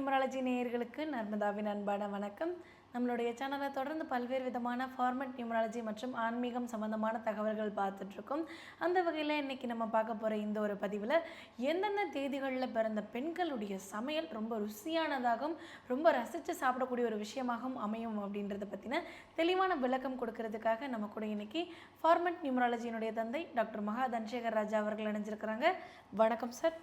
Numerology நேயர்களுக்கு நர்மதாவின் அன்பான வணக்கம். நம்மளுடைய சேனலை தொடர்ந்து பல்வேறு விதமான ஃபார்மட் நியூமராலஜி மற்றும் ஆன்மீகம் சம்பந்தமான தகவல்கள் பார்த்துட்ருக்கோம். அந்த வகையில் இன்றைக்கி நம்ம பார்க்க போகிற இந்த ஒரு பதிவில் எந்தெந்த தேதிகளில் பிறந்த பெண்களுடைய சமையல் ரொம்ப ருசியானதாகவும் ரொம்ப ரசித்து சாப்பிடக்கூடிய ஒரு விஷயமாகவும் அமையும் அப்படின்றத பற்றின தெளிவான விளக்கம் கொடுக்கறதுக்காக நம்ம கூட இன்றைக்கி ஃபார்மட் நியூமராலஜியினுடைய தந்தை டாக்டர் மகா தனசேகர் ராஜா அவர்கள் இணைஞ்சிருக்கிறாங்க. வணக்கம் சார்.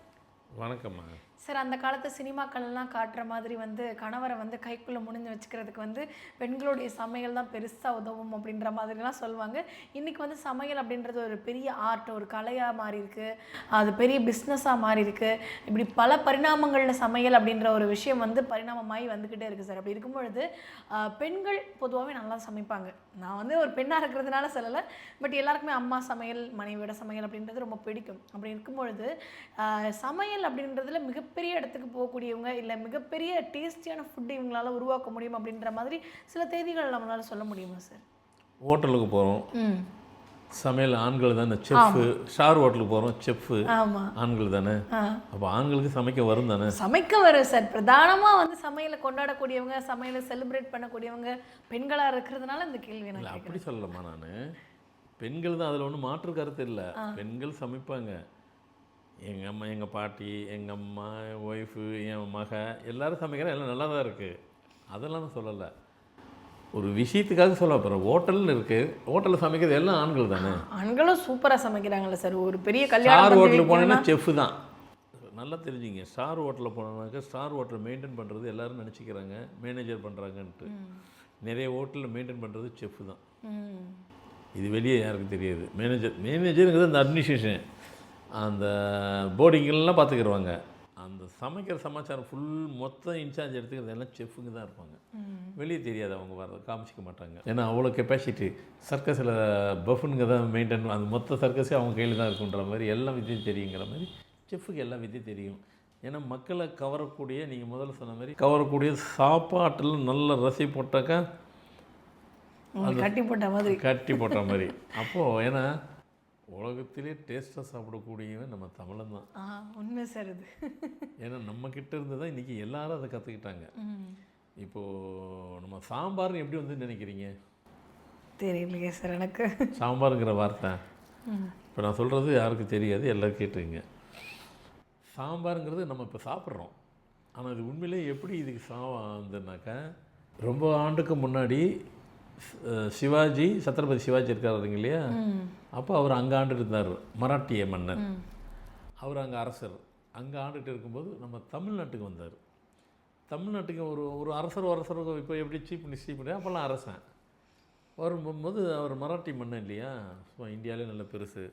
வணக்கம்மா சார். அந்த காலத்து சினிமாக்கள்லாம் காட்டுற மாதிரி கணவரை கைக்குள்ளே முடிஞ்சு வச்சுக்கிறதுக்கு பெண்களுடைய சமையல் தான் பெருசாக உதவும் அப்படின்ற மாதிரிலாம் சொல்லுவாங்க. இன்றைக்கி சமையல் அப்படின்றது ஒரு பெரிய ஆர்ட், ஒரு கலையாக மாறி இருக்குது, அது பெரிய பிஸ்னஸாக மாறி இருக்குது. இப்படி பல பரிணாமங்களில் சமையல் அப்படின்ற ஒரு விஷயம் பரிணாமமாகி வந்துக்கிட்டே இருக்குது சார். அப்படி இருக்கும் பொழுது பெண்கள் பொதுவாகவே நல்லா சமைப்பாங்க. நான் ஒரு பெண்ணாக இருக்கிறதுனால சொல்லலை, பட் எல்லாருக்குமே அம்மா சமையல், மனைவியோட சமையல் அப்படின்றது ரொம்ப பிடிக்கும். அப்படி இருக்கும் பொழுது சமையல் அப்படின்றதுல மிகப்பெரிய இடத்துக்கு போகக்கூடியவங்க இல்லை மிகப்பெரிய டேஸ்டியான ஃபுட்டு இவங்களால உருவாக்க முடியும் அப்படின்ற மாதிரி சில தேதிகள் நம்மளால சொல்ல முடியுமா சார்? ஹோட்டலுக்கு போகிறோம், சமையல் ஆண்கள் தானே. செஃப் ஸ்டார் ஹோட்டலுக்கு போகிறோம், செஃப் ஆண்கள் தானே. அப்போ ஆண்களுக்கு சமைக்க வரும் தானே? சமைக்க வரும் சார். பிரதானமாக சமையலை கொண்டாடக்கூடியவங்க, சமையலை செலிப்ரேட் பண்ணக்கூடியவங்க பெண்களாக இருக்கிறதுனால இந்த கேள்வி இல்லை அப்படி சொல்லலாமா? நான் பெண்கள் தான், அதில் ஒன்றும் மாற்று கருத்து இல்லை. பெண்கள் சமைப்பாங்க. எங்கள் அம்மா, எங்கள் பாட்டி, எங்கள் அம்மா, என் ஒய்ஃபு, என் மக எல்லோரும் சமைக்கிறேன், எல்லாம் நல்லா தான் இருக்குது. அதெல்லாம் நான் சொல்லலை, ஒரு விஷயத்துக்காக சொல்ல போகிறேன். ஹோட்டல்னு இருக்குது, ஹோட்டலில் சமைக்கிறது எல்லாம் ஆண்கள் தானே. ஆண்களும் சூப்பராக சமைக்கிறாங்களே சார். ஒரு பெரிய கல்யாணம் ஸ்டார் ஹோட்டலுக்கு போனீங்கன்னா செஃப் தான். நல்லா தெரிஞ்சுங்க, ஸ்டார் ஹோட்டலில் போனோம்னாக்கா ஸ்டார் ஹோட்டலை மெயின்டைன் பண்ணுறது எல்லோரும் நினச்சிக்கிறாங்க மேனேஜர் பண்ணுறாங்கன்ட்டு. நிறைய ஹோட்டலில் மெயின்டைன் பண்ணுறது செஃப் தான். இது வெளியே யாருக்கும் தெரியாது. மேனேஜருங்கிறது அந்த அட்மினிஸ்ட்ரேஷன், அந்த போர்டிங்கெல்லாம் பார்த்துக்கிடுவாங்க. அந்த சமைக்கிற சமாச்சாரம் ஃபுல் மொத்தம் இன்சார்ஜ் எடுத்துக்கிறது எல்லாம் செஃப்புங்க தான் இருப்பாங்க. வெளியே தெரியாது, அவங்க வர காமிச்சிக்க மாட்டாங்க. ஏன்னா அவ்வளோ கெப்பாசிட்டி. சர்க்கஸில் பஃபுனுங்க தான் மெயின்டைன், அந்த மொத்த சர்க்கஸே அவங்க கையில் தான் இருக்குன்ற மாதிரி எல்லாம் வித்தியும் தெரியுங்கிற மாதிரி செஃப்புக்கு எல்லாம் வித்தியும் தெரியும். ஏன்னா மக்களை கவரக்கூடிய, நீங்கள் முதல்ல சொன்ன மாதிரி கவரக்கூடிய சாப்பாட்டில் நல்ல ரசி போட்டாக்கா கட்டி போட்ட மாதிரி. அப்போது ஏன்னா உலகத்திலே டேஸ்ட்டாக சாப்பிடக்கூடியவன் நம்ம தமிழன் தான். உண்மை சார் இது. ஏன்னா நம்மக்கிட்ட இருந்து தான் இன்றைக்கி எல்லாரும் அதை கற்றுக்கிட்டாங்க. இப்போது நம்ம சாம்பார்னு எப்படி நினைக்கிறீங்க? தெரியலையே சார் எனக்கு சாம்பாருங்கிற வார்த்தை. இப்போ நான் சொல்கிறது யாருக்கும் தெரியாது, எல்லோரும் கேட்டுருங்க. சாம்பாருங்கிறது நம்ம இப்போ சாப்பிட்றோம், ஆனால் இது உண்மையிலே எப்படி இதுக்கு வந்துனாக்கா, ரொம்ப ஆண்டுக்கு முன்னாடி சிவாஜி, சத்ரபதி சிவாஜி இருக்காருங்க இல்லையா, அப்போ அவர் அங்கே ஆண்டுட்டு இருந்தார், மராட்டிய மன்னர். அவர் அங்கே அரசர், அங்கே ஆண்டுட்டு இருக்கும்போது நம்ம தமிழ்நாட்டுக்கு வந்தார். தமிழ்நாட்டுக்கு ஒரு அரசர் இப்போ எப்படி சீஃப் மினிஸ்டர் அப்போல்லாம் அரசன் வரும்போது அவர் மராட்டி மன்னன் இல்லையா, இந்தியாவிலே நல்ல பெருசு.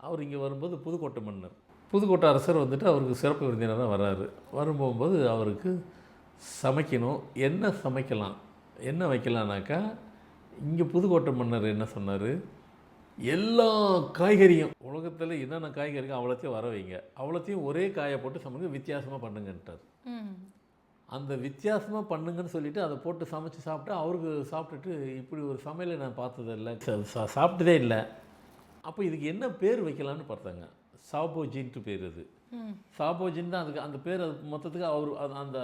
அவர் இங்கே வரும்போது புதுக்கோட்டை மன்னர், புதுக்கோட்டை அரசர் அவருக்கு சிறப்பு விருந்தினராக வர்றாரு. வரும்போது அவருக்கு சமைக்கணும், என்ன சமைக்கலாம், என்ன வைக்கலான்னாக்கா, இங்கே புதுக்கோட்டை மன்னர் என்ன சொன்னார், எல்லா காய்கறியும் உலகத்தில் என்னென்ன காய்கறிகள் அவ்வளோத்தையும் வர வைங்க, அவ்வளோத்தையும் ஒரே காயை போட்டு சமைக்க, வித்தியாசமாக பண்ணுங்கன்ட்டார். அந்த வித்தியாசமாக பண்ணுங்கன்னு சொல்லிவிட்டு அதை போட்டு சமைச்சு சாப்பிட்டு அவருக்கு சாப்பிட்டுட்டு, இப்படி ஒரு சமையலை நான் பார்த்ததில்லை, சாப்பிட்டதே இல்லை. அப்போ இதுக்கு என்ன பேர் வைக்கலான்னு பார்த்தாங்க. சாபோஜின்ட்டு பேர். அது சாபோஜின் தான் அதுக்கு அந்த பேர். அது மொத்தத்துக்கு அவர் அந்த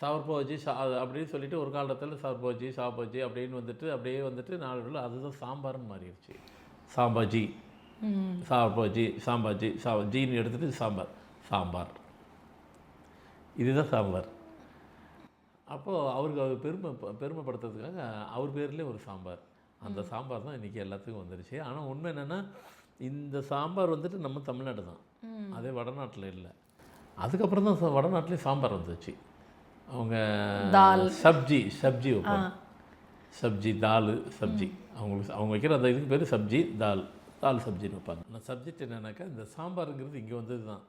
சவர்போஜி அப்படின்னு சொல்லிட்டு ஒரு காலத்தில் சவர்போஜி, சாபோஜி அப்படின்னு அப்படியே நாளோட அதுதான் சாம்பார்னு மாறிடுச்சு. சாம்பாஜி, சாபோஜி, சாம்பாஜி, ஜீன்னு எடுத்துகிட்டு சாம்பார் இதுதான் சாம்பார். அப்போது அவருக்கு அவர் பெருமைப்படுத்துறதுக்காக அவர் பேர்லேயே ஒரு சாம்பார். அந்த சாம்பார் தான் இன்றைக்கி எல்லாத்துக்கும் வந்துடுச்சு. ஆனால் உண்மை என்னென்னா, இந்த சாம்பார் நம்ம தமிழ்நாடு தான், அதே வடநாட்டில் இல்லை. அதுக்கப்புறம் தான் வடநாட்டிலே சாம்பார் வந்துச்சு. அவங்க சப்ஜி வைப்பாங்க, சப்ஜி தால் சப்ஜி, அவங்க வைக்கிற அந்த இதுக்கு பேர் சப்ஜி தால் சப்ஜின்னு வைப்பாங்க. அந்த சப்ஜெக்ட் என்னன்னாக்கா, இந்த சாம்பாருங்கிறது இங்கே வந்தது தான்.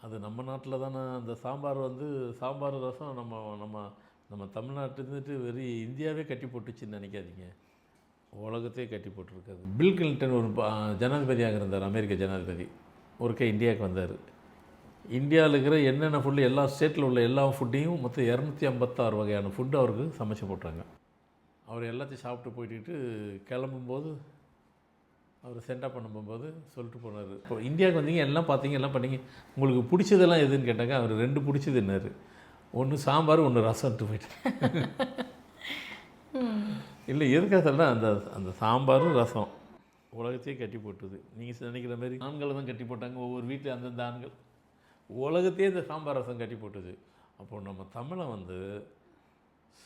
அது நம்ம நாட்டில் தானே அந்த சாம்பார் ரசம் நம்ம தமிழ்நாட்டுக்கு வெறி இந்தியாவே கட்டி போட்டுச்சுன்னு நினைக்காதீங்க, உலகத்தையே கட்டி போட்டிருக்காது. பில் கிளின்டன் ஒரு ஜனாதிபதியாக இருந்தார், அமெரிக்க ஜனாதிபதி. ஒருக்கா இந்தியாவுக்கு வந்தார். இந்தியாவில் இருக்கிற என்னென்ன ஃபுட்டு, எல்லா ஸ்டேட்டில் உள்ள எல்லா ஃபுட்டையும் மொத்தம் 256 வகையான ஃபுட்டு அவருக்கு சமைச்சு போட்டாங்க. அவர் எல்லாத்தையும் சாப்பிட்டு போயிட்டு கிளம்பும்போது, அவர் சென்டாக பண்ணும்போது சொல்லிட்டு போனார், இப்போ இந்தியாவுக்கு வந்தீங்க, எல்லாம் பார்த்தீங்க, எல்லாம் பண்ணீங்க, உங்களுக்கு பிடிச்சதெல்லாம் எதுன்னு கேட்டாங்க. அவர் 2 பிடிச்சதுன்னாரு. ஒன்று சாம்பார் ஒன்று ரசம்ட்டு போயிட்டேன். இல்லை எதுக்காக சொல்கிறேன், அந்த அந்த சாம்பாரும் ரசம் உலகத்தையே கட்டி போட்டுது. நீங்கள் நினைக்கிற மாதிரி ஆண்களை தான் கட்டி போட்டாங்க, ஒவ்வொரு வீட்டில் அந்தந்த ஆண்கள். உலகத்தையே இந்த சாம்பார் ரசம் கட்டி போட்டுது. அப்போது நம்ம தமிழை வந்து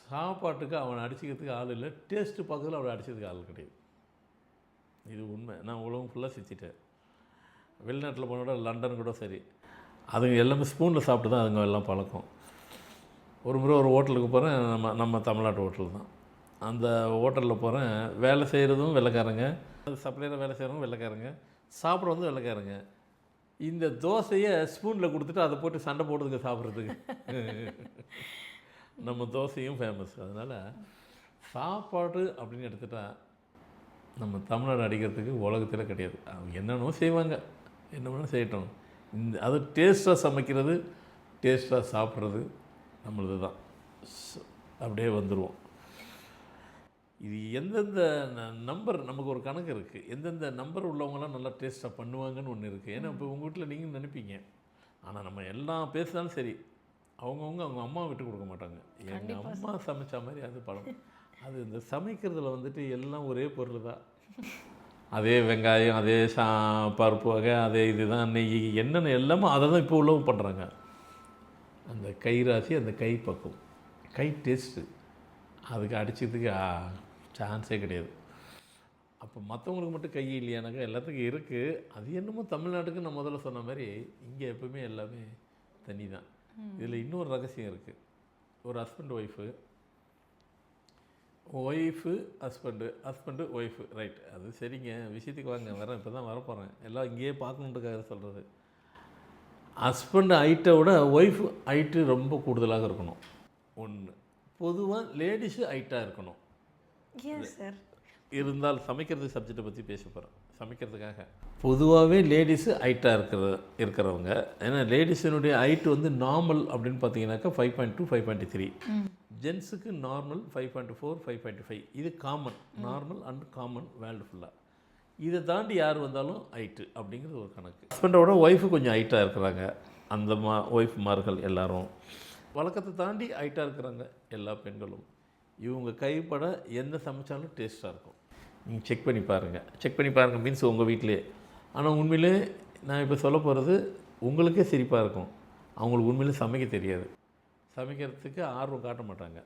சாப்பாட்டுக்கு அவனை அடிச்சுக்கிறதுக்கு ஆள் இல்லை, டேஸ்ட்டு பார்க்கறதுல அவனை அடிச்சதுக்கு ஆள் கிடையாது. இது உண்மை. நான் உலகம் ஃபுல்லாக சுற்றிட்டேன். வெளிநாட்டில் போனோட லண்டன் கூட சரி, அதுங்க எல்லாமே ஸ்பூனில் சாப்பிட்டு தான் அதுங்க எல்லாம் பழக்கம். ஒரு முறை ஒரு ஹோட்டலுக்கு போகிறேன், நம்ம தமிழ்நாட்டு ஹோட்டல் தான். அந்த ஹோட்டலில் போகிறேன், வேலை செய்கிறதும் வெள்ளைக்காரங்க, சப்ளையராக வேலை செய்கிறவங்க வெள்ளைக்காரங்க, சாப்பிட வந்து வெள்ளைக்காரங்க. இந்த தோசையை ஸ்பூனில் கொடுத்துட்டு அதை போட்டு சண்டை போடுதுங்க சாப்பிட்றதுக்கு. நம்ம தோசையும் ஃபேமஸ். அதனால் சாப்பாடு அப்படின்னு எடுத்துட்டால் நம்ம தமிழ்நாடு அடிக்கிறதுக்கு உலகத்தில் கிடையாது. அவங்க என்னென்னோ செய்வாங்க, என்ன வேணால் செய்யட்டும். இந்த அது டேஸ்ட்டாக சமைக்கிறது, டேஸ்ட்டாக சாப்பிட்றது நம்மளது தான். அப்படியே வந்துடுவோம். இது எந்தெந்த நம்பர், நமக்கு ஒரு கணக்கு இருக்குது, எந்தெந்த நம்பர் உள்ளவங்களாம் நல்லா டேஸ்ட்டாக பண்ணுவாங்கன்னு ஒன்று இருக்குது. ஏன்னா இப்போ உங்கள் வீட்டில் நீங்கள் நினைப்பீங்க, ஆனால் நம்ம எல்லாம் பேசினாலும் சரி, அவங்கவுங்க அவங்க அம்மா விட்டு கொடுக்க மாட்டாங்க. எங்கள் அம்மா சமைச்ச மாதிரி அது படம். அது இந்த சமைக்கிறதுல வந்துட்டு எல்லாம் ஒரே பொருள் தான். அதே வெங்காயம், அதே பருப்பு வகை, அதே இதுதான் நெய், என்னென்ன எல்லாமே அதை தான் இப்போ உள்ளவும் பண்ணுறாங்க. அந்த கை ராசி, அந்த கை பக்குவம், கை டேஸ்ட்டு, அதுக்கு அடிச்சதுக்கு சான்ஸே கிடையாது. அப்போ மற்றவங்களுக்கு மட்டும் கை இல்லையானாக்கா எல்லாத்துக்கும் இருக்குது. அது என்னமோ தமிழ்நாட்டுக்கு நான் முதல்ல சொன்ன மாதிரி இங்கே எப்பவுமே எல்லாமே தனி தான். இதில் இன்னொரு ரகசியம் இருக்குது. ஒரு husband wife, husband wife, right, அது சரிங்க, விஷயத்துக்கு வாங்க, வரேன், இப்போ தான் வரப்போகிறேன், எல்லாம் இங்கேயே பார்க்கணுன்றக்காக சொல்கிறது. ஹஸ்பண்ட் ஹைட்டை விட ஒய்ஃபு ஹைட்டு ரொம்ப கூடுதலாக இருக்கணும். ஒன்று, பொதுவாக லேடிஸு ஹைட்டாக இருக்கணும். சார் இருந்தால் சமைக்கிறது சப்ஜெக்டை பற்றி பேச போகிறேன். சமைக்கிறதுக்காக பொதுவாகவே லேடிஸு ஹைட்டாக இருக்கிறவங்க, ஏன்னா லேடிஸினுடைய ஹைட்டு வந்து நார்மல் அப்படின்னு பார்த்தீங்கன்னாக்கா 5.2 5.3, ஜென்ஸுக்கு நார்மல் 5.4 5.5. இது common, normal and common world ஃபுல்லாக. இதை தாண்டி யார் வந்தாலும் ஹைட்டு அப்படிங்கிறது ஒரு கணக்கு. ஹஸ்பண்டோட ஒய்ஃபு கொஞ்சம் ஹைட்டாக இருக்கிறாங்க, அந்த ஒய்ஃப்மார்கள் எல்லாரும் வழக்கத்தை தாண்டி ஹைட்டாக இருக்கிறாங்க எல்லா பெண்களும். இவங்க கைப்பட எந்த சமைச்சாலும் டேஸ்ட்டாக இருக்கும். நீங்கள் செக் பண்ணி பாருங்கள் மீன்ஸ் உங்கள் வீட்டிலே. ஆனால் உண்மையிலே நான் இப்போ சொல்ல போகிறது உங்களுக்கே சிரிப்பாக இருக்கும். அவங்களுக்கு உண்மையிலே சமைக்க தெரியாது, சமைக்கிறதுக்கு ஆர்வம் காட்ட மாட்டாங்க,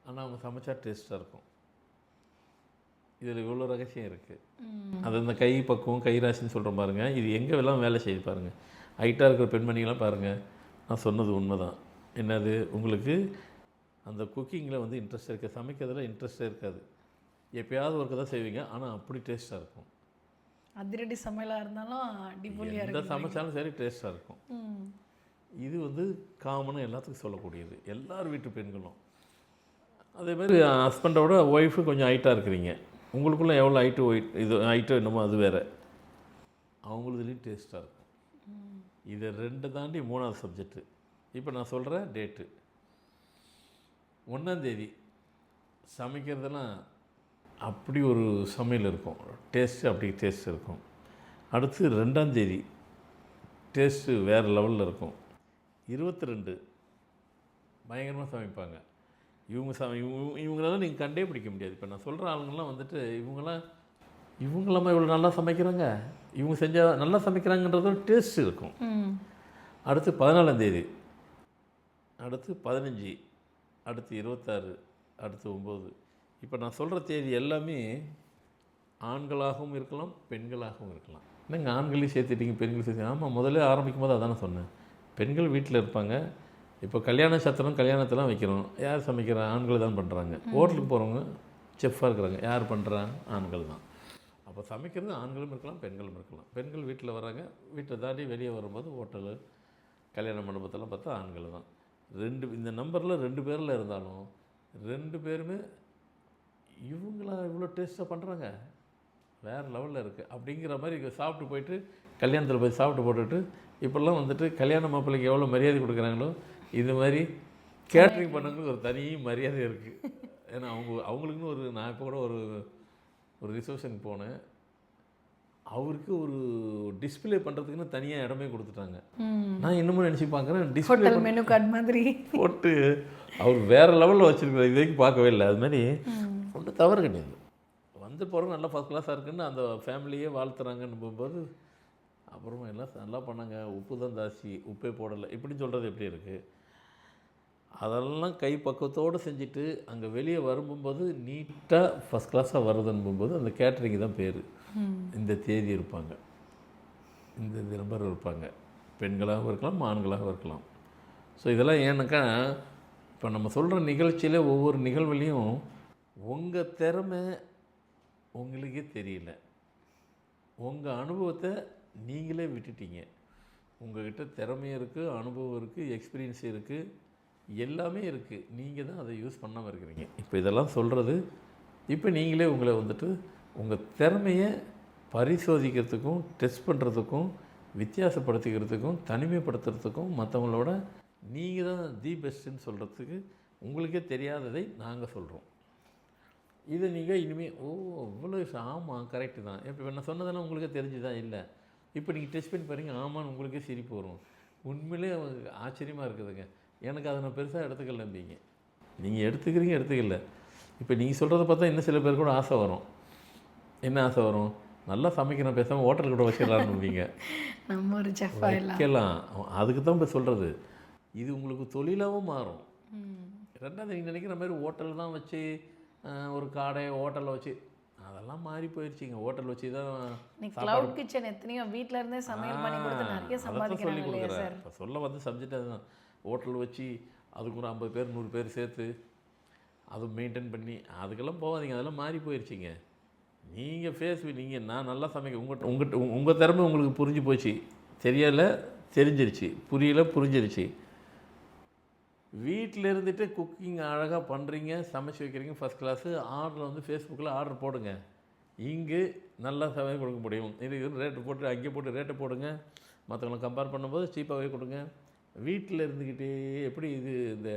ஆனால் அவங்க சமைச்சா டேஸ்ட்டாக இருக்கும். இதில் இவ்வளோ ரகசியம் இருக்குது. அது இந்த கை பக்குவம், கை ராசின்னு சொல்கிறோம் பாருங்கள், இது எங்கே எல்லாம் வேலை செய்து பாருங்கள். ஹைட்டாக இருக்கிற பெண்மணிகளாம் பாருங்கள், நான் சொன்னது உண்மை தான். என்னது, உங்களுக்கு அந்த குக்கிங்கில் வந்து இன்ட்ரெஸ்ட் இருக்குது, சமைக்கிறதுல இன்ட்ரெஸ்டே இருக்காது, எப்போயாவது ஒருக்க தான் செய்வீங்க, ஆனால் அப்படி டேஸ்ட்டாக இருக்கும். அதிரடி சமையலாக இருந்தாலும் அடிப்பொலியாக எந்த சமைச்சாலும் சரி டேஸ்ட்டாக இருக்கும். இது வந்து காமனாக எல்லாத்துக்கும் சொல்லக்கூடியது, எல்லார் வீட்டு பெண்களும். அதேமாதிரி ஹஸ்பண்டோட ஒய்ஃபு கொஞ்சம் ஹைட்டாக இருக்கிறீங்க, உங்களுக்குள்ளே எவ்வளோ ஹைட்டு என்னமோ அது வேறு, அவங்களுதுலேயும் டேஸ்ட்டாக இருக்கும். இதை ரெண்டு தாண்டி மூணாவது சப்ஜெக்டு. இப்போ நான் சொல்கிறேன் டேட்டு. 1ஆம் தேதி சமைக்கிறதெல்லாம் அப்படி ஒரு சமையல் இருக்கும், டேஸ்ட்டு அப்படி டேஸ்ட் இருக்கும். அடுத்து 2ஆம் தேதி டேஸ்ட்டு வேறு லெவலில் இருக்கும். 22 பயங்கரமாக சமைப்பாங்க. இவங்களெல்லாம் நீங்கள் கண்டே பிடிக்க முடியாது. இப்போ நான் சொல்கிற ஆளுங்கள்லாம் வந்துட்டு இவங்களாம இவ்வளோ நல்லா சமைக்கிறாங்க, இவங்க செஞ்சால் நல்லா சமைக்கிறாங்கன்றது டேஸ்ட் இருக்கும். அடுத்து 14ஆம் தேதி, அடுத்து 15, அடுத்து 26, அடுத்து 9. இப்போ நான் சொல்கிற தேதி எல்லாமே ஆண்களாகவும் இருக்கலாம், பெண்களாகவும் இருக்கலாம். என்னங்க ஆண்களையும் சேர்த்துட்டீங்க, பெண்களையும் சேர்த்து? ஆமாம், முதல்ல ஆரம்பிக்கும் போது அதானே சொன்னேன். பெண்கள் வீட்டில் இருப்பாங்க. இப்போ கல்யாண சத்திரம், கல்யாணத்தெல்லாம் வைக்கிறோம், யார் சமைக்கிறா? ஆண்கள் தான் பண்ணுறாங்க. ஹோட்டலுக்கு போகிறவங்க செஃப்பாக இருக்கிறாங்க, யார் பண்ணுறாங்க? ஆண்கள் தான். அப்போ சமைக்கிறது ஆண்களும் இருக்கலாம், பெண்களும் இருக்கலாம். பெண்கள் வீட்டில் வராங்க, வீட்டை தாண்டி வெளியே வரும்போது ஹோட்டலு, கல்யாண மண்டபத்தெல்லாம் பார்த்தா ஆண்கள் தான். இந்த நம்பரில் 2 பேரில் இருந்தாலும் 2 பேருமே இவங்களா இவ்வளோ டேஸ்ட்டாக பண்ணுறாங்க, வேறு லெவலில் இருக்குது அப்படிங்கிற மாதிரி சாப்பிட்டு போயிட்டு கல்யாணத்தில் போய் சாப்பிட்டு போட்டுட்டு இப்போல்லாம் வந்துட்டு கல்யாண மாப்பிள்ளைக்கு எவ்வளோ மரியாதை கொடுக்குறாங்களோ இது மாதிரி கேட்ரிங் பண்ணவங்களுக்கு ஒரு தனி மரியாதை இருக்குது. ஏன்னா அவங்களுக்குன்னு நான் இப்போ கூட ஒரு ரிசப்ஷனுக்கு போனேன், அவருக்கு ஒரு டிஸ்பிளே பண்ணுறதுக்குன்னு தனியாக இடமே கொடுத்துட்டாங்க. நான் இன்னமும் நினச்சி பார்க்குறேன், டிஸ்பிளே ஹோட்டல் மெனு கார்டு மாதிரி போட்டு அவர் வேறு லெவலில் வச்சுருக்காரு. இது வரைக்கும் பார்க்கவே இல்லை. அது மாதிரி ஒன்றும் தவறு கிடையாது. வந்து போகிறவங்க நல்லா ஃபஸ்ட் கிளாஸாக இருக்குன்னு அந்த ஃபேமிலியே வாழ்த்துறாங்கன்னு போகும்போது அப்புறமா எல்லாம் நல்லா பண்ணாங்க. உப்பு தான் ஜாஸ்தி, உப்பே போடலை இப்படின்னு சொல்கிறது எப்படி இருக்குது? அதெல்லாம் கை பக்குவத்தோடு செஞ்சுட்டு அங்கே வெளியே வரும்போது நீட்டாக ஃபஸ்ட் கிளாஸாக வருதுன்னும்போது அந்த கேட்ரிங் தான் பேர். இந்த தேதி இருப்பாங்க, இந்த நம்பர் இருப்பாங்க, பெண்களாகவும் இருக்கலாம், ஆண்களாகவும் இருக்கலாம். ஸோ இதெல்லாம் ஏன்னாக்கா இப்போ நம்ம சொல்கிற நிகழ்ச்சியில் ஒவ்வொரு நிகழ்வுலையும் உங்கள் திறமை உங்களுக்கே தெரியல, உங்கள் அனுபவத்தை நீங்களே விட்டுட்டீங்க. உங்கள்கிட்ட திறமையும் இருக்குது, அனுபவம் இருக்குது, எக்ஸ்பீரியன்ஸ் இருக்குது, எல்லாமே இருக்குது. நீங்கள் தான் அதை யூஸ் பண்ணாமல் இருக்கிறீங்க. இப்போ இதெல்லாம் சொல்கிறது இப்போ நீங்களே உங்களை வந்துட்டு உங்கள் திறமையை பரிசோதிக்கிறதுக்கும் டெஸ்ட் பண்ணுறதுக்கும் வித்தியாசப்படுத்திக்கிறதுக்கும் தனிமைப்படுத்துறதுக்கும் மற்றவங்களோட நீங்கள் தான் தி பெஸ்ட்டுன்னு சொல்கிறதுக்கு உங்களுக்கே தெரியாததை நாங்கள் சொல்கிறோம். இதை நீங்கள் இனிமேல் இவ்வளோ ஆமாம் கரெக்டு தான். இப்போ நான் சொன்னதெல்லாம் உங்களுக்கே தெரிஞ்சுதான் இல்லை. இப்போ நீங்கள் டெஸ்ட் பண்ணி பாருங்க, ஆமான்னு உங்களுக்கே சிரிப்பு வரும். உண்மையிலே ஆச்சரியமாக இருக்குதுங்க. எனக்கு அதை நான் பெருசாக எடுத்துக்கல நம்பிங்க. நீங்கள் எடுத்துக்கிறீங்க எடுத்துக்கல. இப்போ நீங்கள் சொல்கிறத பார்த்தா இன்னும் சில பேர் கூட ஆசை வரும். என்ன ஆசை வரும்? நல்லா சமைக்கணும், பேசாமல் ஹோட்டல் கூட வச்சிடலான்னு நம்பிங்க. நம்ம ஒரு வைக்கலாம். அதுக்கு தான் இப்போ சொல்கிறது. இது உங்களுக்கு தொழிலாகவும் மாறும். ரெண்டாவது நீங்கள் நினைக்கிற மாதிரி ஹோட்டல் தான் வச்சு ஒரு கடை ஹோட்டலில் வச்சு அதெல்லாம் மாறி போயிடுச்சிங்க. ஹோட்டல் வச்சு தான் கிளவுட் கிச்சன் எத்தனையோ வீட்டில் இருந்தே சமையல் பண்ணி கொடுத்து நிறைய சம்பாதிக்கிறாங்க இல்லையா சார்? இப்போ சொல்ல வந்து சப்ஜெக்ட் அதுதான். ஹோட்டல் வச்சு அதுக்கு ஒரு 50 பேர் 100 பேர் சேர்த்து அது மெயின்டைன் பண்ணி அதுக்கெல்லாம் போகாதீங்க. அதெல்லாம் மாறி போயிடுச்சிங்க. நீங்கள் நீங்கள் நான் நல்லா சமைக்க உங்கள் திறமை உங்களுக்கு புரிஞ்சு போச்சு. தெரியலை தெரிஞ்சிருச்சு, புரியலை புரிஞ்சிருச்சு. வீட்டில் இருந்துட்டு குக்கிங் அழகாக பண்ணுறீங்க, சமைச்சு வைக்கிறீங்க ஃபஸ்ட் கிளாஸு. ஆர்டர் வந்து ஃபேஸ்புக்கில் ஆர்டர் போடுங்க. இங்கு நல்லா சமையல் கொடுக்க முடியும். இது ரேட்டு போட்டு அங்கே போட்டு ரேட்டை போடுங்க. மற்றவங்களை கம்பேர் பண்ணும்போது சீப்பாகவே கொடுங்க. வீட்டில் இருந்துக்கிட்டே எப்படி இது இந்த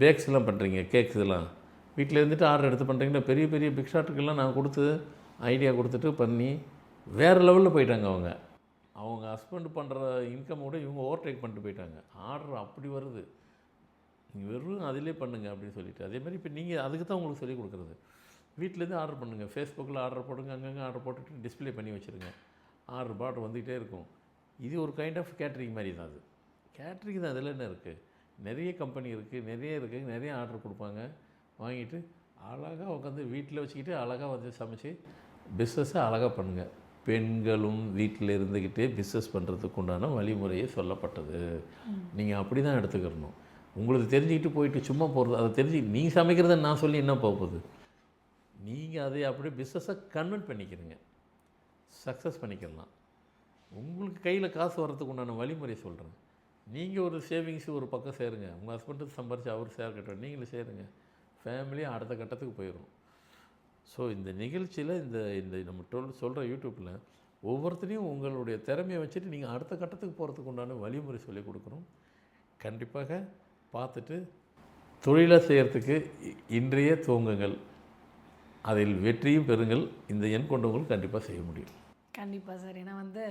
பேக்ஸ்லாம் பண்ணுறீங்க, கேக்ஸ் இதெல்லாம் வீட்டில் இருந்துட்டு ஆர்டர் எடுத்து பண்ணுறீங்கன்னா பெரிய பெரிய பிக் ஷாட்டுக்கெல்லாம் நான் கொடுத்து ஐடியா கொடுத்துட்டு பண்ணி வேறு லெவலில் போயிட்டாங்க. அவங்க ஹஸ்பண்ட் பண்ணுற இன்கமோட இவங்க ஓவர்டேக் பண்ணிட்டு போயிட்டாங்க. ஆர்டர் அப்படி வருது, நீங்கள் வெறும் அதிலே பண்ணுங்கள் அப்படின்னு சொல்லிட்டு. அதே மாதிரி இப்போ நீங்கள் அதுக்கு தான் உங்களுக்கு சொல்லிக் கொடுக்குறது. வீட்டிலேருந்து ஆர்டர் பண்ணுங்கள், ஃபேஸ்புக்கில் ஆர்டர் போடுங்க, அங்கங்கே ஆர்டர் போட்டுட்டு டிஸ்பிளே பண்ணி வச்சுருங்க. ஆர்டர் வந்துகிட்டே இருக்கும். இது ஒரு கைண்ட் ஆஃப் கேட்ரிங் மாதிரி தான். அது கேட்ரிங் தான். அதில் என்ன இருக்குது? நிறைய கம்பெனி இருக்குது, நிறைய ஆர்டர் கொடுப்பாங்க. வாங்கிட்டு அழகாக உட்காந்து வீட்டில் வச்சுக்கிட்டு அழகாக வந்து சமைச்சு பிஸ்னஸை அழகாக பண்ணுங்கள். பெண்களும் வீட்டில் இருந்துக்கிட்டே பிஸ்னஸ் பண்ணுறதுக்கு உண்டான வழிமுறையே சொல்லப்பட்டது. நீங்கள் அப்படி தான் எடுத்துக்கிறணும். உங்களுக்கு தெரிஞ்சுக்கிட்டு போயிட்டு சும்மா போகிறது, அதை தெரிஞ்சு நீங்கள் சமைக்கிறத நான் சொல்லி என்ன போகுது? நீங்கள் அதை அப்படியே பிஸ்னஸை கன்வெர்ட் பண்ணிக்கிறீங்க, சக்ஸஸ் பண்ணிக்கலாம். உங்களுக்கு கையில் காசு வர்றதுக்கு உண்டான வழிமுறை சொல்கிறேன். நீங்கள் ஒரு சேவிங்ஸு ஒரு பக்கம் சேருங்க. உங்கள் ஹஸ்பண்டுக்கு சம்பாரித்து அவர் சேர் கட்டுற நீங்களும் சேருங்க. ஃபேமிலியாக அடுத்த கட்டத்துக்கு போயிடும். ஸோ இந்த நிகழ்ச்சியில் இந்த நம்ம சொல்கிற யூடியூப்பில் ஒவ்வொருத்தரையும் உங்களுடைய திறமையை வச்சுட்டு நீங்கள் அடுத்த கட்டத்துக்கு போகிறதுக்கு உண்டான வழிமுறை சொல்லிக் கொடுக்குறோம். கண்டிப்பாக பார்த்துட்டு தொழிலாக செய்கிறதுக்கு இன்றைய துவங்குங்கள். அதில் வெற்றியும் பெறுங்கள். இந்த எண் கொண்டவங்களும் கண்டிப்பாக செய்ய முடியும். கண்டிப்பாக சார். ஏன்னா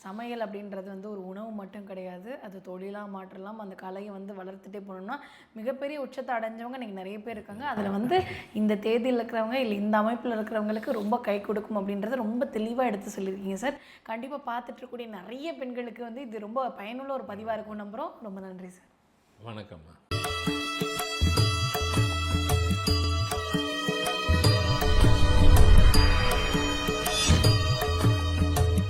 சமையல் அப்படின்றது ஒரு உணவு மட்டும் கிடையாது, அது தொழிலாக மாற்றலாம். அந்த கலையை வளர்த்துட்டே போனோம்னா மிகப்பெரிய உச்சத்தை அடைஞ்சவங்க இன்றைக்கி நிறைய பேர் இருக்காங்க. அதில் இந்த தேதியில் இருக்கிறவங்க இல்லை இந்த அமைப்பில் இருக்கிறவங்களுக்கு ரொம்ப கை கொடுக்கும் அப்படின்றத ரொம்ப தெளிவாக எடுத்து சொல்லியிருக்கீங்க சார். கண்டிப்பாக பார்த்துட்டு இருக்கக்கூடிய நிறைய பெண்களுக்கு இது ரொம்ப பயனுள்ள ஒரு பதிவாக இருக்கும் நம்புகிறோம். ரொம்ப நன்றி சார். வணக்கம்மா.